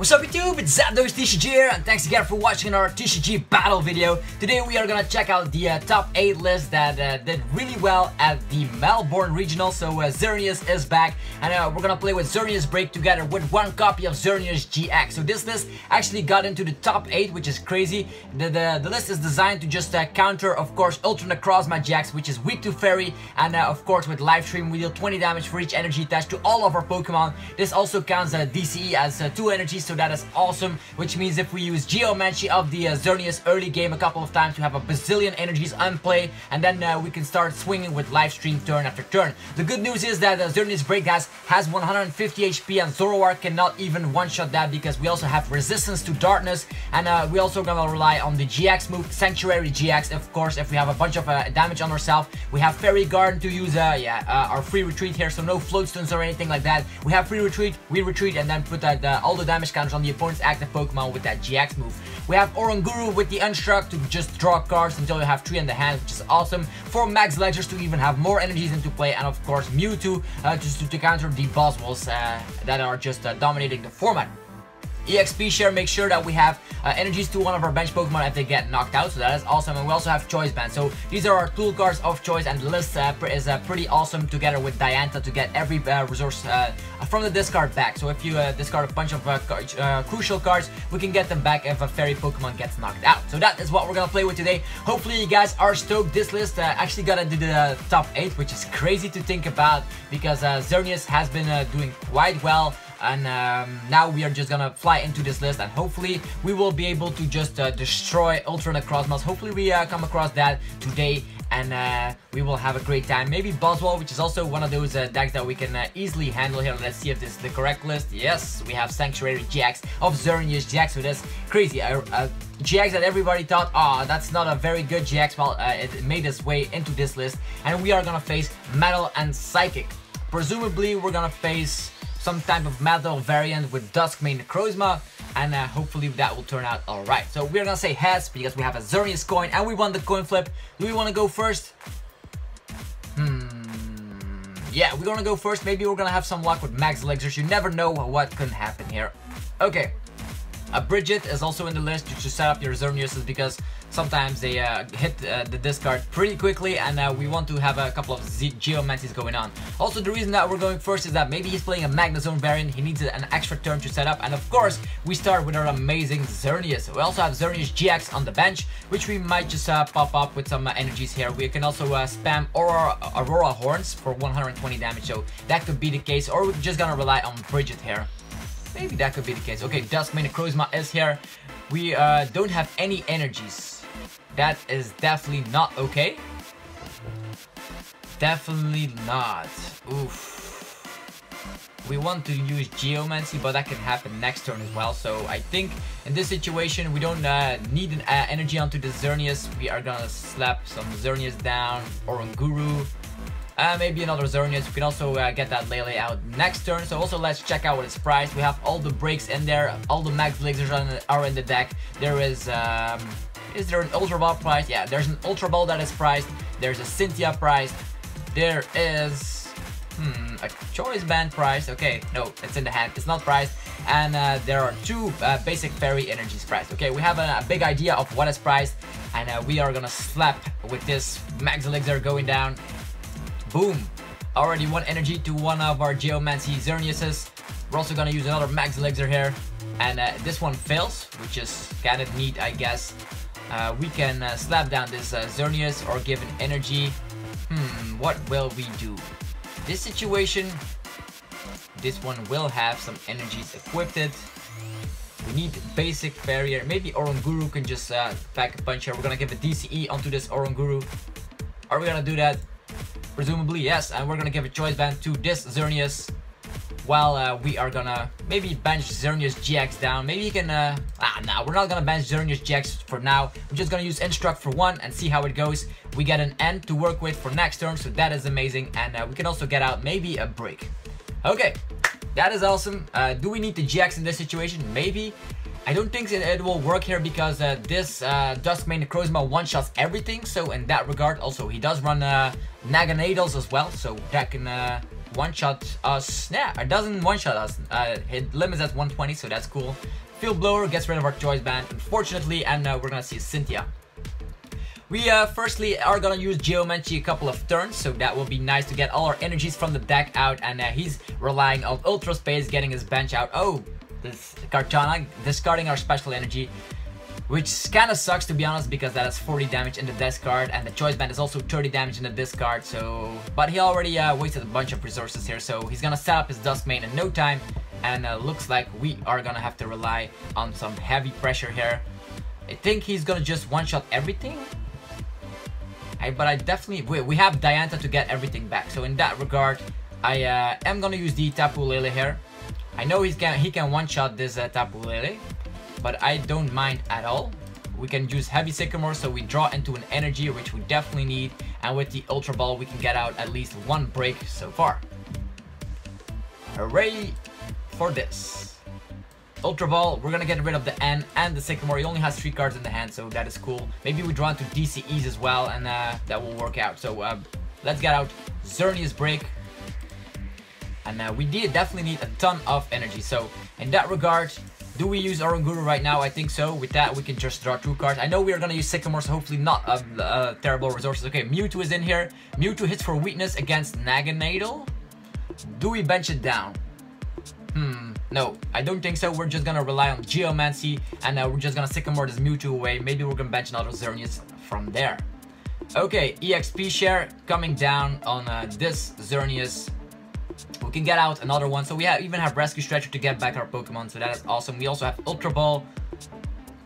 What's up YouTube, it's Xerneas TCG here, and thanks again for watching our TCG battle video. Today we are gonna check out the top 8 list that did really well at the Melbourne Regionals. So Xerneas is back, and we're gonna play with Xerneas BREAK together with one copy of Xerneas GX. So this list actually got into the top 8, which is crazy. The list is designed to just counter, of course, Ultra Necrozma GX, which is weak to Fairy, and of course with live stream we deal 20 damage for each energy attached to all of our Pokemon. This also counts DCE as 2 energies, so that is awesome, which means if we use Geomancy of the Xerneas early game a couple of times, we have a bazillion energies on play, and then we can start swinging with live stream turn after turn. The good news is that Xerneas BREAK has 150 HP, and Zoroark cannot even one-shot that because we also have resistance to darkness, and we also gonna rely on the GX move, Sanctuary GX. Of course, if we have a bunch of damage on ourselves, we have Fairy Garden to use our free retreat here, so no float stones or anything like that. We have free retreat, we retreat, and then put all the damage counters on the opponent's active Pokemon with that GX move. We have Oranguru with the Unstruck to just draw cards until you have 3 in the hand, which is awesome. For Max Elixir to even have more energies into play, and of course Mewtwo just to counter the Boswells that are just dominating the format. EXP share makes sure that we have energies to one of our bench Pokemon if they get knocked out, so that is awesome. And we also have Choice Band, so these are our tool cards of choice, and the list is pretty awesome together with Diantha to get every resource from the discard back. So if you discard a bunch of crucial cards, we can get them back if a Fairy Pokemon gets knocked out. So that is what we're gonna play with today. Hopefully you guys are stoked. This list actually got into the top 8, which is crazy to think about because Xerneas has been doing quite well. And now we are just gonna fly into this list, and hopefully we will be able to just destroy Ultra Necrozmas. Hopefully we come across that today, and we will have a great time. Maybe Boswell, which is also one of those decks that we can easily handle here. Let's see if this is the correct list. Yes, we have Sanctuary GX of Xerneas GX, so that's crazy. GX that everybody thought, that's not a very good GX. Well, it made its way into this list, and we are gonna face Metal and Psychic. Presumably we're gonna face some type of metal variant with Duskmane Necrozma, and hopefully that will turn out alright. So we're gonna say heads because we have a Xerneas coin and we won the coin flip. Do we want to go first? Yeah, we're gonna go first. Maybe we're gonna have some luck with Max Elixir. You never know what can happen here. Okay. Brigette is also in the list to set up your Xerneas because sometimes they hit the discard pretty quickly, and we want to have a couple of Geomancies going on. Also, the reason that we're going first is that maybe he's playing a Magnezone variant. He needs an extra turn to set up, and of course we start with our amazing Xerneas. We also have Xerneas GX on the bench, which we might just pop up with some energies here. We can also spam Aurora Horns for 120 damage, so that could be the case, or we're just gonna rely on Brigette here. Maybe that could be the case. Okay, Duskmane Necrozma is here. We don't have any energies. That is definitely not okay. Definitely not. Oof. We want to use Geomancy, but that can happen next turn as well. So I think in this situation, we don't need an energy onto the Xerneas. We are gonna slap some Xerneas down, Oranguru. Maybe another Xerneas. We can also get that Lele out next turn. So also let's check out what it's priced. We have all the breaks in there. All the Max Elixirs are in the deck. There is there an Ultra Ball priced? Yeah, there's an Ultra Ball that is priced. There's a Cynthia priced. There is a Choice Band priced. Okay, no, it's in the hand. It's not priced. And there are 2 basic Fairy energies priced. Okay, we have a big idea of what is priced, and we are gonna slap with this Max Elixir going down. Boom! Already 1 energy to one of our Geomancy Xerneases. We're also gonna use another Max Elixir here, and this one fails, which is kind of neat, I guess. We can slap down this Xerneas or give an energy. What will we do? This situation, this one will have some energies equipped. We need basic barrier. Maybe Oranguru can just pack a punch here. We're gonna give a DCE onto this Oranguru. Are we gonna do that? Presumably yes, and we're gonna give a Choice Band to this Xerneas, while we are gonna maybe bench Xerneas GX down. Maybe you can, nah, we're not gonna bench Xerneas GX for now. We're just gonna use Instruct for 1 and see how it goes. We get an end to work with for next turn, so that is amazing, and we can also get out maybe a break. Okay, that is awesome. Do we need the GX in this situation? Maybe. I don't think it will work here because this Duskmane Necrozma one-shots everything, so in that regard, also he does run Naganadals as well, so that can one-shot us. Yeah, it doesn't one-shot us. It limits at 120, so that's cool. Field Blower gets rid of our Choice Band, unfortunately, and we're gonna see Cynthia. We firstly are gonna use Geomancy a couple of turns, so that will be nice to get all our energies from the deck out, and he's relying on Ultra Space, getting his bench out. Oh, this Kartana, discarding our special energy, which kinda sucks to be honest, because that is 40 damage in the discard, and the Choice Band is also 30 damage in the discard, so... But he already wasted a bunch of resources here, so he's gonna set up his Dusk Mane in no time, and looks like we are gonna have to rely on some heavy pressure here. I think he's gonna just one-shot everything. But I definitely... We have Diantha to get everything back, so in that regard, I am gonna use the Tapu Lele here. I know he can one-shot this Tapu Lele, but I don't mind at all. We can use Heavy Sycamore, so we draw into an energy, which we definitely need, and with the Ultra Ball, we can get out at least one break so far. Hooray for this. Ultra Ball, we're gonna get rid of the N and the Sycamore. He only has 3 cards in the hand, so that is cool. Maybe we draw into DCEs as well, and that will work out. So let's get out Xerneas Break. And we definitely need a ton of energy. So in that regard, do we use Oranguru right now? I think so. With that, we can just draw 2 cards. I know we are gonna use Sycamore, so hopefully not terrible resources. Okay, Mewtwo is in here. Mewtwo hits for weakness against Naganadel. Do we bench it down? No, I don't think so. We're just gonna rely on Geomancy, and we're just gonna Sycamore this Mewtwo away. Maybe we're gonna bench another Xerneas from there. Okay, EXP share coming down on this Xerneas. We can get out another one. So we even have Rescue Stretcher to get back our Pokemon, so that is awesome. We also have Ultra Ball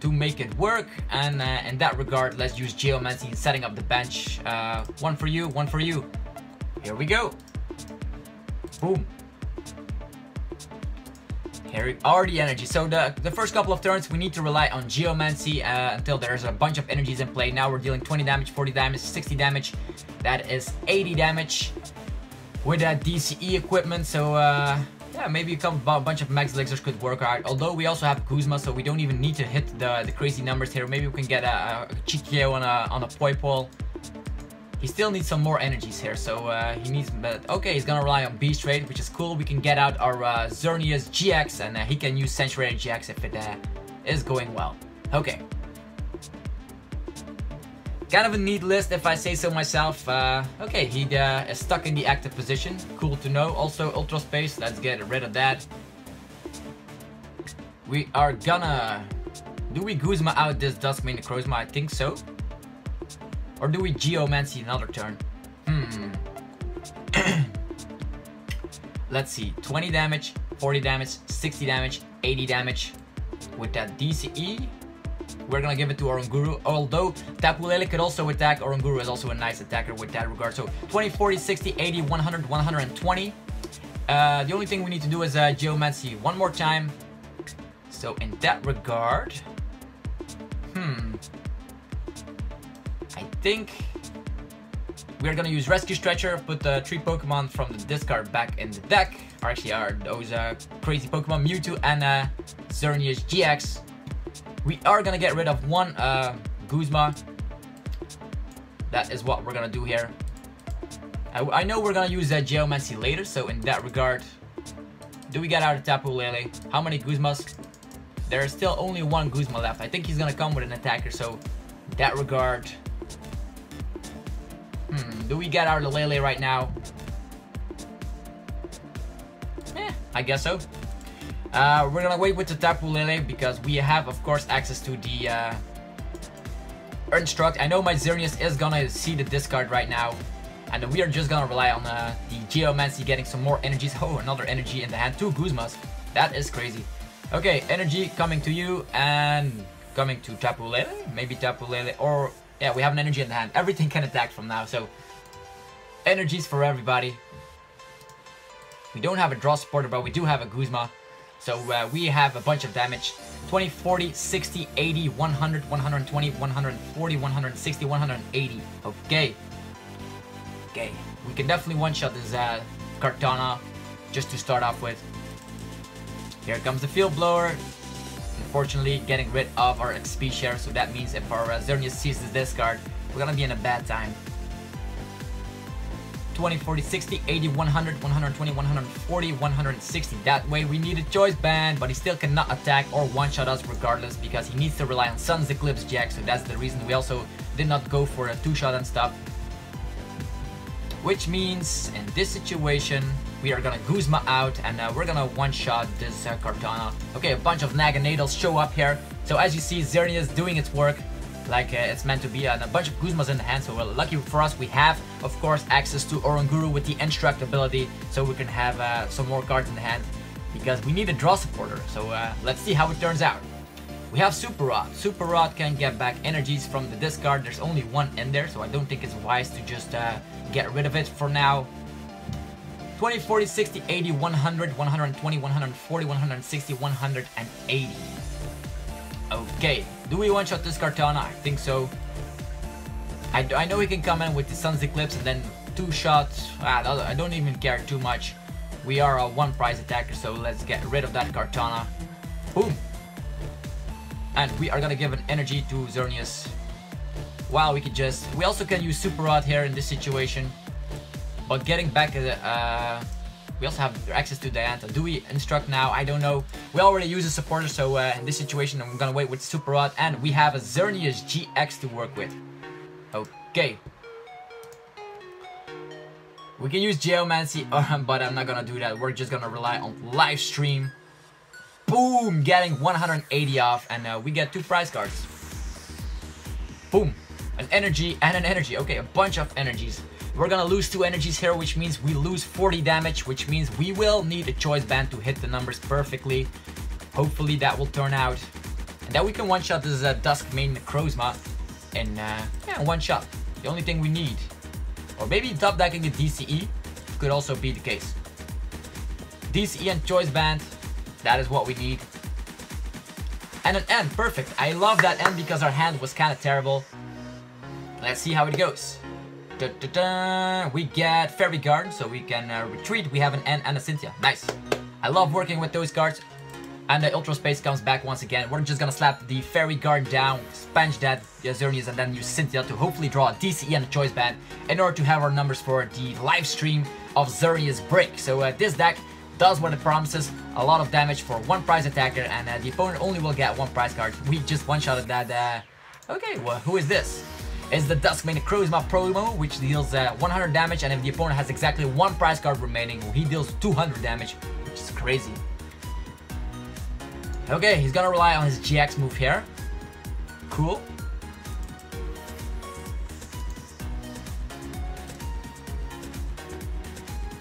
to make it work, and in that regard, let's use Geomancy setting up the bench. One for you, one for you. Here we go. Boom. Here are the energy. So the first couple of turns we need to rely on Geomancy until there's a bunch of energies in play. Now we're dealing 20 damage, 40 damage, 60 damage. That is 80 damage with that DCE equipment. So yeah, maybe a bunch of Max Elixirs could work out. Although we also have Guzma, so we don't even need to hit the crazy numbers here. Maybe we can get a Chikio on a Poipole. He still needs some more energies here, so he needs... Okay, he's gonna rely on Beast Raid, which is cool. We can get out our Xerneas GX, and he can use Century GX if it is going well. Okay. Kind of a neat list, if I say so myself. Okay, he is stuck in the active position. Cool to know. Also, Ultra Space. Let's get rid of that. We are gonna... Do we Guzma out this Duskmane Necrozma? I think so. Or do we Geomancy another turn? Let's see. 20 damage, 40 damage, 60 damage, 80 damage. With that DCE, we're gonna give it to Oranguru. Although Tapu Lele could also attack, Oranguru is also a nice attacker with that regard. So 20, 40, 60, 80, 100, 120. The only thing we need to do is Geomancy one more time. So in that regard... I think we're gonna use Rescue Stretcher, put the 3 Pokemon from the discard back in the deck. Or actually are those crazy Pokemon, Mewtwo and Xerneas GX. We are gonna get rid of one Guzma. That is what we're gonna do here. I know we're gonna use Geomancy later, so in that regard, do we get out of Tapu Lele? How many Guzmas? There is still only one Guzma left. I think he's gonna come with an attacker, so in that regard... do we get out of Lele right now? I guess so. We're gonna wait with the Tapu Lele because we have, of course, access to the Instruct. I know my Xerneas is gonna see the discard right now, and we are just gonna rely on the Geomancy getting some more energies. Oh, another energy in the hand. 2 Guzmas. That is crazy. Okay, energy coming to you and coming to Tapu Lele. Maybe Tapu Lele, or yeah, we have an energy in the hand. Everything can attack from now, so energies for everybody. We don't have a draw supporter, but we do have a Guzma. So we have a bunch of damage. 20, 40, 60, 80, 100, 120, 140, 160, 180. Okay. Okay. We can definitely one-shot this Kartana just to start off with. Here comes the Field Blower. Unfortunately, getting rid of our XP share. So that means if our Xerneas sees this discard, we're gonna be in a bad time. 20, 40, 60, 80, 100, 120, 140, 160. That way we need a choice band, but he still cannot attack or one-shot us regardless because he needs to rely on Sun's Eclipse GX, so that's the reason we also did not go for a two-shot and stuff. Which means in this situation we are gonna Guzma out and we're gonna one-shot this Kartana. Okay, a bunch of Naganadals show up here. So as you see, Xerneas doing its work like it's meant to be, and a bunch of Guzmas in the hand. So we're lucky for us, we have of course access to Oranguru with the Instruct ability, so we can have some more cards in the hand because we need a draw supporter. So let's see how it turns out. We have Super Rod. Super Rod can get back energies from the discard. There's only one in there, so I don't think it's wise to just get rid of it for now. 20, 40, 60, 80, 100, 120, 140, 160, 180. Okay, do we one-shot this Kartana? I think so. I know he can come in with the Sun's Eclipse and then two-shot. I don't even care too much. We are a one-prize attacker, so let's get rid of that Kartana. Boom! And we are gonna give an energy to Xerneas. Wow, we also can use Super Rod here in this situation. But getting back, we also have access to Diantha. Do we instruct now? I don't know. We already use a supporter, so in this situation I'm gonna wait with Super Rod, and we have a Xerneas GX to work with. Okay. We can use Geomancy, but I'm not gonna do that. We're just gonna rely on live stream. Boom! Getting 180 off, and we get 2 prize cards. Boom! An energy and an energy. Okay, a bunch of energies. We're gonna lose 2 energies here, which means we lose 40 damage, which means we will need a choice band to hit the numbers perfectly. Hopefully that will turn out. And then we can one-shot this Duskmane Necrozma in one shot. The only thing we need. Or maybe top decking a DCE could also be the case. DCE and choice band, that is what we need. And an N, perfect. I love that N because our hand was kind of terrible. Let's see how it goes. We get Fairy Guard, so we can retreat. We have an N and a Cynthia. Nice. I love working with those cards. And the Ultra Space comes back once again. We're just gonna slap the Fairy Guard down, sponge that Xerneas, and then use Cynthia to hopefully draw a DCE and a choice band in order to have our numbers for the live stream of Xerneas BREAK. So this deck does what it promises, a lot of damage for 1 prize attacker, and the opponent only will get 1 prize card. We just one-shotted that. Okay, well, who is this? It's the Duskmane Necrozma promo, which deals 100 damage, and if the opponent has exactly 1 prize card remaining, he deals 200 damage, which is crazy. Okay, he's gonna rely on his GX move here. Cool.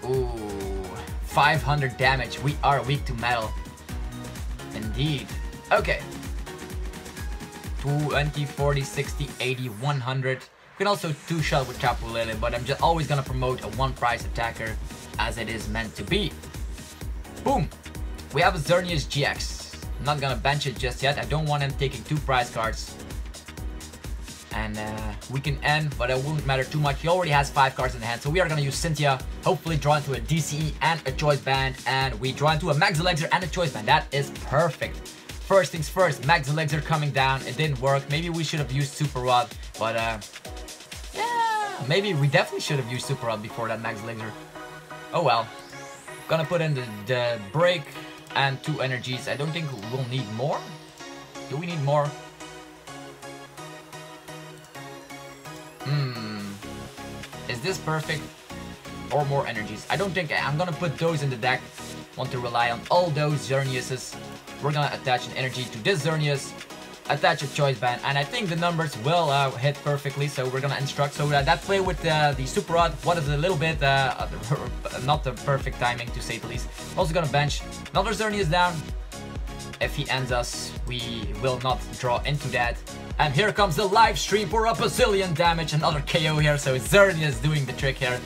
Ooh, 500 damage. We are weak to metal. Indeed. Okay. 20, 40, 60, 80, 100. You can also two-shot with Tapu Lele, but I'm just always gonna promote a 1 prize attacker as it is meant to be. Boom! We have a Xerneas GX. I'm not gonna bench it just yet. I don't want him taking 2 prize cards. And we can end, but it won't matter too much. He already has 5 cards in the hand, so we are gonna use Cynthia. Hopefully draw into a DCE and a choice band, and we draw into a Max Elixir and a choice band. That is perfect. First things first, Max Elixir coming down. It didn't work. Maybe we should have used Super Rod, but yeah, maybe we definitely should have used Super Rod before that Max Elixir. Oh well. Gonna put in the break and 2 energies. I don't think we'll need more. Do we need more? Is this perfect? Or more energies? I don't think I'm gonna put those in the deck. Want to rely on all those Xerneases. We're gonna attach an energy to this Xerneas, attach a choice band, and I think the numbers will hit perfectly, so we're gonna instruct. So that play with the Super Rod, what is a little bit not the perfect timing to say the least. Also gonna bench another Xerneas down. If he ends us, we will not draw into that. And here comes the live stream for a bazillion damage, another KO here, so Xerneas doing the trick here.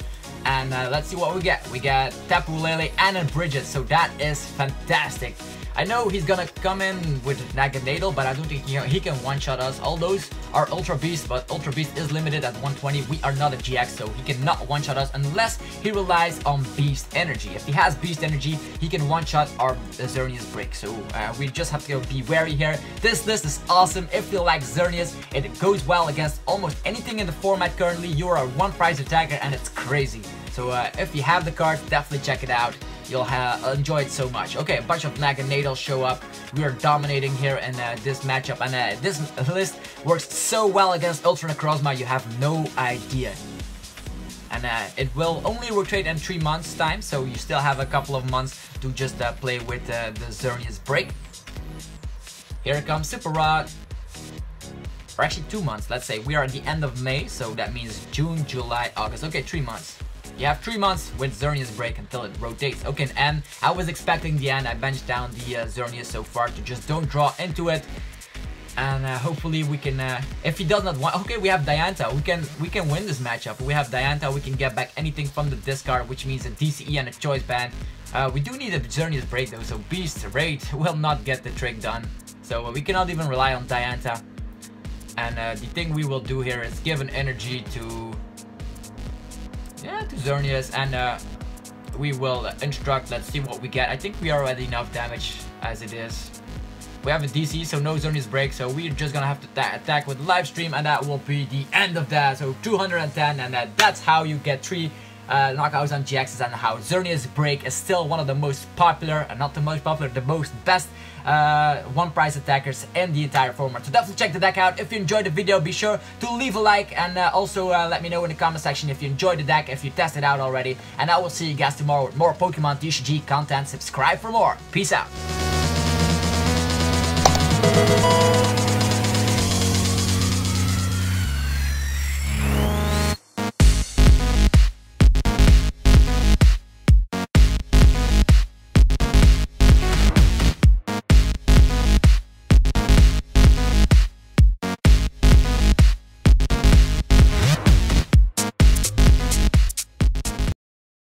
And let's see what we get. We get Tapu Lele and a Brigette, so that is fantastic. I know he's gonna come in with Naganadal, but I don't think he can one-shot us. All those are Ultra Beast, but Ultra Beast is limited at 120. We are not a GX, so he cannot one-shot us unless he relies on Beast Energy. If he has Beast Energy, he can one-shot our Xerneas BREAK. So we just have to be wary here. This list is awesome. If you like Xerneas, it goes well against almost anything in the format currently. You are a 1 prize attacker, and it's crazy. So if you have the card, definitely check it out. You'll enjoy it so much. Okay, a bunch of Naganadals show up. We are dominating here in this matchup, and this list works so well against Ultra Necrozma, you have no idea. And it will only rotate in 3 months time, so you still have a couple of months to just play with the Xerneas Break. Here comes Super Rod. Or actually 2 months, let's say. We are at the end of May, so that means June, July, August. Okay, 3 months. You have 3 months with Xerneas Break until it rotates. Okay, and I was expecting the end. I benched down the Xerneas so far to just don't draw into it. And hopefully we can, if he does not want, okay, we have Diantha, we can win this matchup. We have Diantha, we can get back anything from the discard, which means a DCE and a Choice Band. We do need a Xerneas Break though, so Beast Raid will not get the trick done. So we cannot even rely on Diantha. And the thing we will do here is give an energy to Xerneas, and we will instruct. Let's see what we get. I think we are already enough damage as it is. We have a DC, so no Xerneas Break, so we're just gonna have to attack with live stream, and that will be the end of that. So 210, and that's how you get 3 knockouts on GXs, and how Xerneas Break is still one of the most popular, and not the most popular, the most best one prize attackers in the entire format. So definitely check the deck out. If you enjoyed the video, be sure to leave a like, and also let me know in the comment section if you enjoyed the deck, if you tested it out already. And I will see you guys tomorrow with more Pokemon TCG content. Subscribe for more. Peace out.